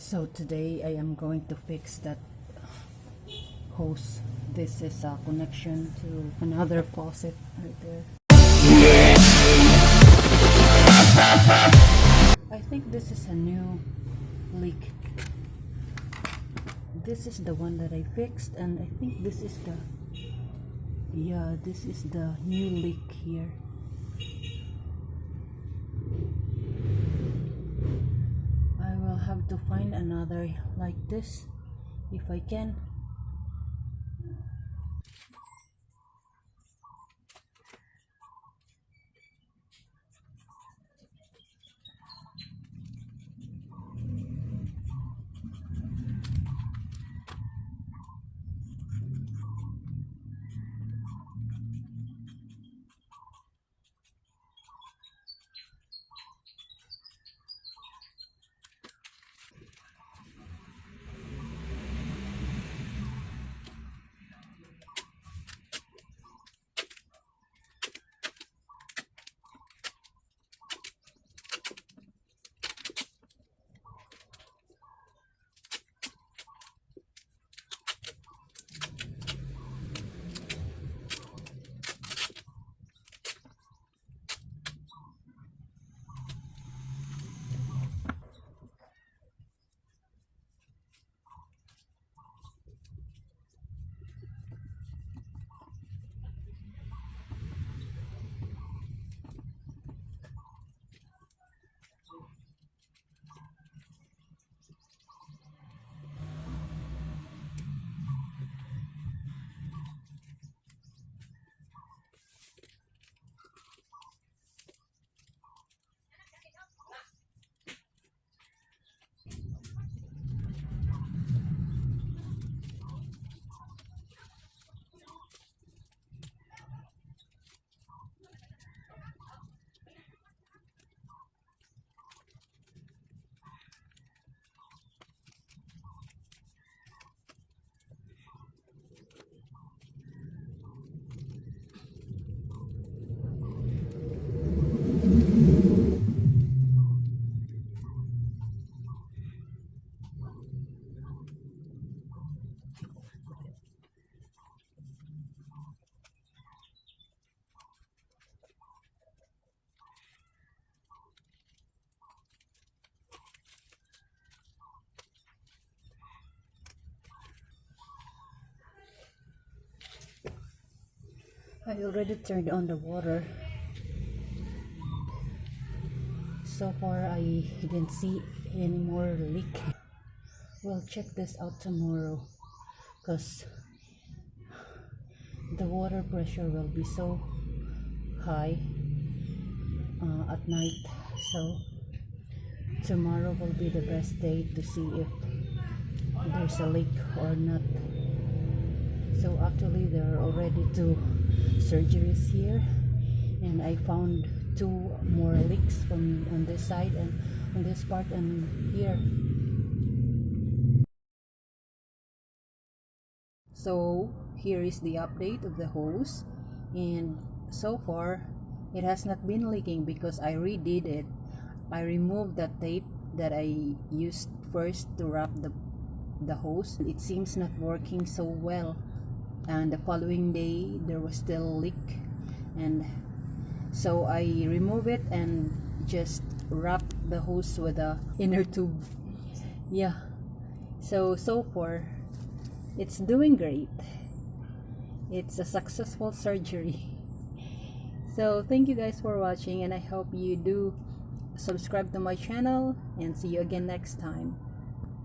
So today I am going to fix that hose. This is a connection to another faucet right there. I think this is a new leak. This is the one that I fixed, and I think this is the this is the new leak here. I will have to find another like this if I can. I already turned on the water. So far I didn't see any more leak. We'll check this out tomorrow because the water pressure will be so high at night. So tomorrow will be the best day to see if there's a leak or not. So actually there are already 2 surgeries here, and I found 2 more leaks from on this side and on this part and here. So here is the update of the hose, and so far it has not been leaking because I redid it. I removed the tape that I used first to wrap the hose. It seems not working so well, and the following day there was still a leak, and so I remove it and just wrap the hose with the inner tube. So far it's doing great. It's a successful surgery. So thank you guys for watching, and I hope you do subscribe to my channel, and see you again next time.